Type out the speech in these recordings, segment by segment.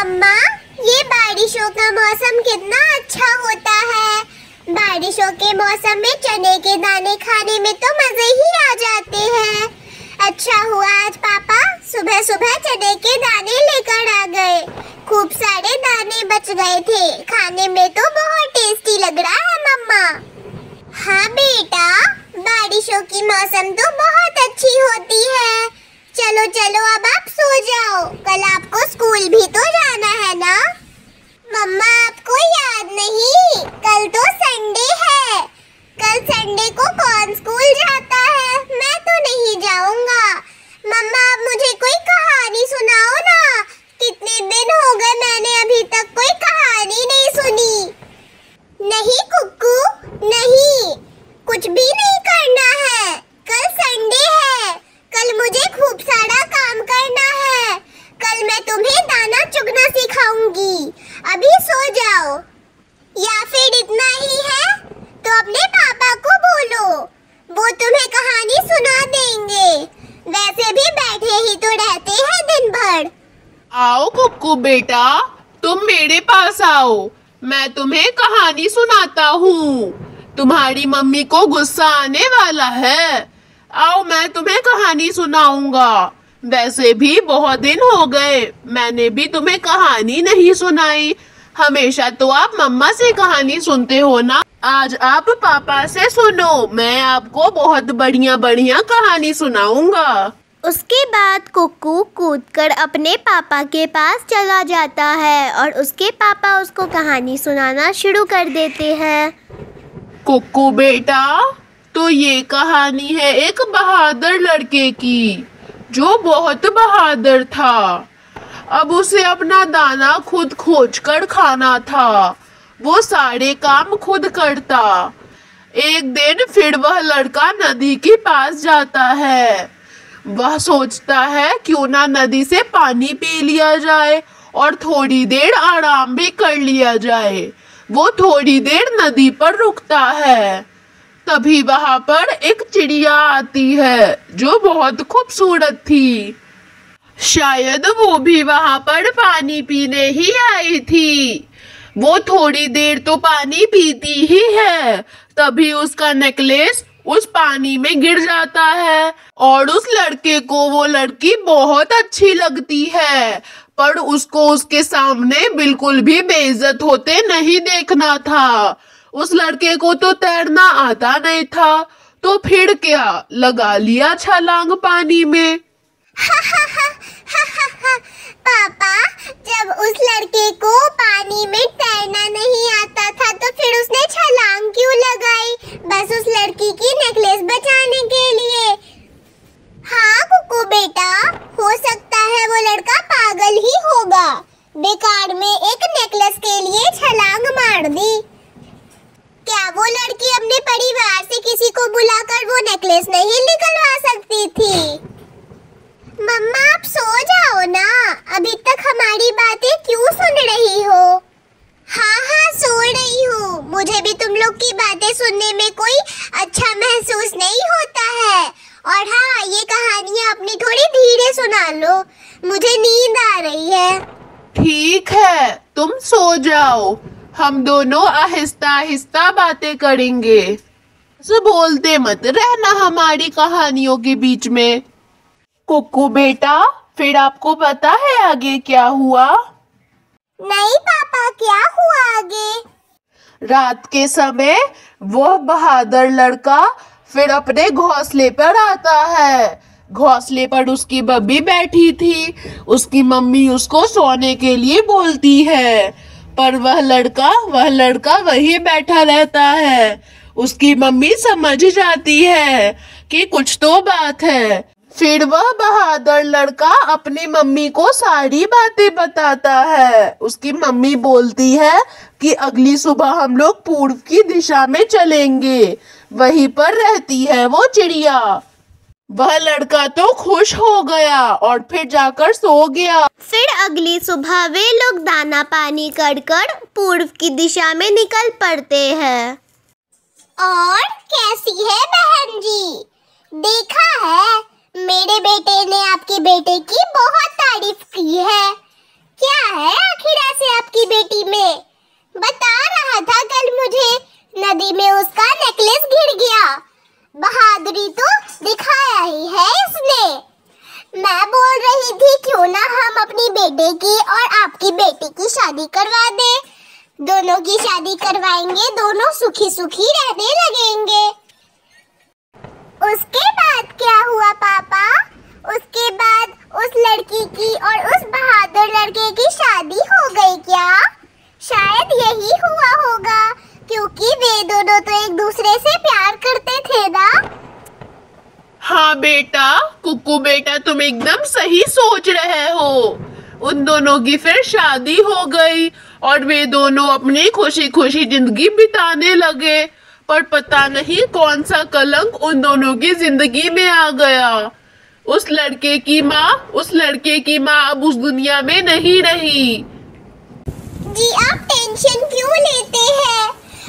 मम्मा, ये बारिशों का मौसम कितना अच्छा होता है। बारिशों के मौसम में चने के दाने खाने में तो मजे ही आ जाते हैं। अच्छा हुआ आज पापा सुबह सुबह चने के दाने लेकर आ गए। खूब सारे दाने बच गए थे, खाने में तो बहुत टेस्टी लग रहा है मम्मा। हाँ बेटा, बारिशों की मौसम तो बहुत अच्छी होती है। चलो चलो अब आप सो जाओ, कल आपको स्कूल भी तो जाना है ना। मम्मा आपको याद नहीं, कल तो संडे है। कल संडे को कौन स्कूल जाता है? मैं तो नहीं जाऊंगा। मम्मा आप मुझे कोई कहानी सुनाओ ना, कितने दिन हो गए मैंने अभी तक कोई कहानी नहीं सुनी। नहीं कुक्कू नहीं, कुछ भी नहीं करना है। कल संडे है, कल मुझे खूब सारा काम करना है। कल मैं तुम्हें दाना चुगना सिखाऊंगी। अभी सो जाओ। या फिर इतना ही है तो अपने पापा को बोलो, वो तुम्हें कहानी सुना देंगे। वैसे भी बैठे ही तो रहते हैं दिन भर। आओ कुक्कू बेटा, तुम मेरे पास आओ, मैं तुम्हें कहानी सुनाता हूँ। तुम्हारी मम्मी को गुस्सा आने वाला है। आओ मैं तुम्हें कहानी सुनाऊंगा। वैसे भी बहुत दिन हो गए, मैंने भी तुम्हें कहानी नहीं सुनाई। हमेशा तो आप मम्मा से कहानी सुनते हो ना। आज आप पापा से सुनो, मैं आपको बहुत बढ़िया बढ़िया कहानी सुनाऊंगा। उसके बाद कुक्कू कूदकर अपने पापा के पास चला जाता है और उसके पापा उसको कहानी सुनाना शुरू कर देते हैं। कुक्कू बेटा, तो ये कहानी है एक बहादुर लड़के की, जो बहुत बहादुर था। अब उसे अपना दाना खुद खोज कर खाना था। वो सारे काम खुद करता। एक दिन फिर वह लड़का नदी के पास जाता है। वह सोचता है क्यों ना नदी से पानी पी लिया जाए और थोड़ी देर आराम भी कर लिया जाए। वो थोड़ी देर नदी पर रुकता है। तभी वहां पर एक चिड़िया आती है जो बहुत खूबसूरत थी। शायद वो भी वहां पर पानी पीने ही आई थी। वो थोड़ी देर तो पानी पीती ही है, तभी उसका नेकलेस उस पानी में गिर जाता है और उस लड़के को वो लड़की बहुत अच्छी लगती है, पर उसको उसके सामने बिल्कुल भी बेइज्जत होते नहीं देखना था। उस लड़के को तो तैरना आता नहीं था, तो फिर क्या, लगा लिया छलांग पानी में। पापा, जब उस लड़के को पानी में तैरना नहीं आता था तो फिर उसने छलांग क्यों लगाई? बस उस लड़की की नेकलेस बचाने के लिए। हाँ कुक्कू बेटा, हो सकता है वो लड़का पागल ही होगा, बेकार में एक नेकलेस के लिए छलांग मार दी। क्या वो लड़की अपने परिवार से किसी को बुलाकर वो नेकलेस नहीं निकलवा सकती थी? मम्मा आप सो जाओ ना, अभी तक हमारी बातें क्यों सुन रही हो? हाँ हाँ सो रही हूँ, मुझे भी तुम लोग की बातें सुनने में कोई अच्छा महसूस नहीं होता है। और हाँ, ये कहानियाँ अपनी थोड़ी धीरे सुना लो, मुझे नींद आ रही है। ठीक है, तुम सो जाओ, हम दोनों आहिस्ता आहिस्ता बातें करेंगे। सब बोलते मत रहना हमारी कहानियों के बीच में। कुक्कू बेटा, फिर आपको पता है आगे क्या हुआ? नहीं पापा, क्या हुआ आगे? रात के समय वह बहादुर लड़का फिर अपने घोंसले पर आता है। घोंसले पर उसकी बब्बी बैठी थी। उसकी मम्मी उसको सोने के लिए बोलती है, पर वह लड़का वहीं बैठा रहता है। उसकी मम्मी समझ जाती है कि कुछ तो बात है। फिर वह बहादुर लड़का अपनी मम्मी को सारी बातें बताता है। उसकी मम्मी बोलती है कि अगली सुबह हम लोग पूर्व की दिशा में चलेंगे, वहीं पर रहती है वो चिड़िया। वह लड़का तो खुश हो गया और फिर जाकर सो गया। फिर अगली सुबह वे लोग दाना पानी कर पूर्व की दिशा में निकल पड़ते हैं। और कैसी है बहन जी? देखा है, मेरे बेटे ने आपके बेटे की बहुत तारीफ की है। क्या है बर्थडे की और आपकी बेटी की शादी करवा दे। दोनों की शादी करवाएंगे, दोनों सुखी सुखी रहने लगेंगे। उसके बाद क्या हुआ पापा? उसके बाद उस लड़की की और उस बहादुर लड़के की शादी हो गई क्या? शायद यही हुआ होगा, क्योंकि वे दोनों तो एक दूसरे से प्यार करते थे ना। हाँ बेटा, कुकू बेटा, तुम एकदम सही सोच रहे हो। उन दोनों की फिर शादी हो गई और वे दोनों अपनी खुशी खुशी जिंदगी बिताने लगे। पर पता नहीं कौन सा कलंक उन दोनों की जिंदगी में आ गया। उस लड़के की माँ अब उस दुनिया में नहीं रही। जी आप टेंशन क्यों लेते हैं?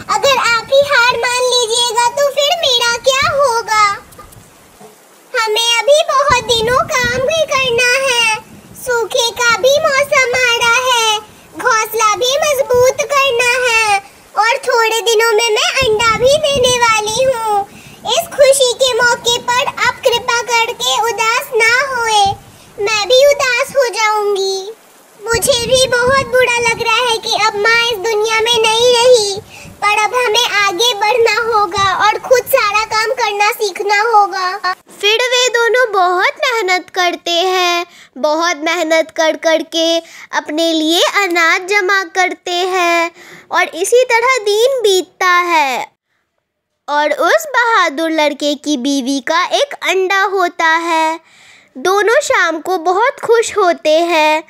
अगर आप ही हार मान लीजिएगा तो फिर मेरा क्या होगा? हमें अभी बहुत दिनों काम भी करना है। सूखे का भी मौसम आ रहा है, घोंसला भी मजबूत करना है और थोड़े दिनों में मैं अंडा भी देने वाली हूँ। इस खुशी के मौके पर आप कृपा करके उदास ना होए, मैं भी उदास हो जाऊंगी। मुझे भी बहुत बुरा लग रहा है कि अब माँ इस दुनिया में नहीं रही, पर अब हमें आगे बढ़ना होगा और खुद सारा काम करना सीखना होगा। फिर वे दोनों बहुत मेहनत करते हैं, बहुत मेहनत कर कर के अपने लिए अनाज जमा करते हैं और इसी तरह दिन बीतता है। और उस बहादुर लड़के की बीवी का एक अंडा होता है। दोनों शाम को बहुत खुश होते हैं।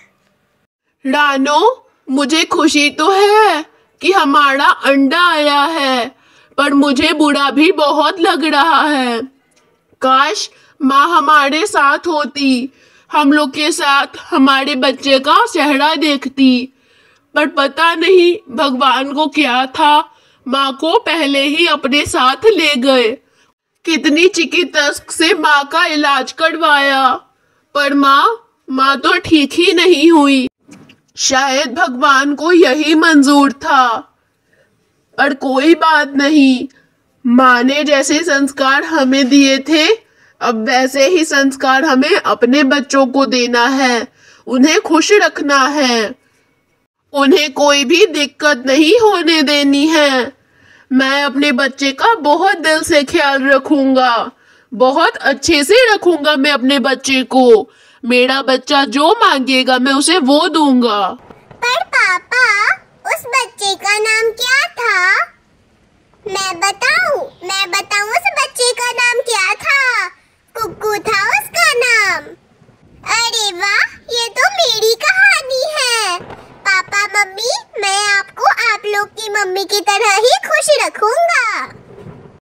रानो, मुझे खुशी तो है कि हमारा अंडा आया है, पर मुझे बुरा भी बहुत लग रहा है। काश माँ हमारे साथ होती, हम लोग के साथ हमारे बच्चे का चेहरा देखती। पर पता नहीं भगवान को क्या था, माँ को पहले ही अपने साथ ले गए। कितनी चिकित्सक से माँ का इलाज करवाया, पर माँ तो ठीक ही नहीं हुई। शायद भगवान को यही मंजूर था। पर कोई बात नहीं, माँ ने जैसे संस्कार हमें दिए थे, अब वैसे ही संस्कार हमें अपने बच्चों को देना है। उन्हें खुश रखना है, उन्हें कोई भी दिक्कत नहीं होने देनी है। मैं अपने बच्चे का बहुत दिल से ख्याल रखूंगा, बहुत अच्छे से रखूंगा मैं अपने बच्चे को। मेरा बच्चा जो मांगेगा मैं उसे वो दूंगा। पर पापा, उस बच्चे का नाम क्या था? मैं बताऊं उस बच्चे का नाम क्या था? कुक्कू था उसका नाम। अरे वाह, ये तो मेरी कहानी है। पापा मम्मी, मैं आपको आप लोग की मम्मी की तरह ही खुश रखूंगा।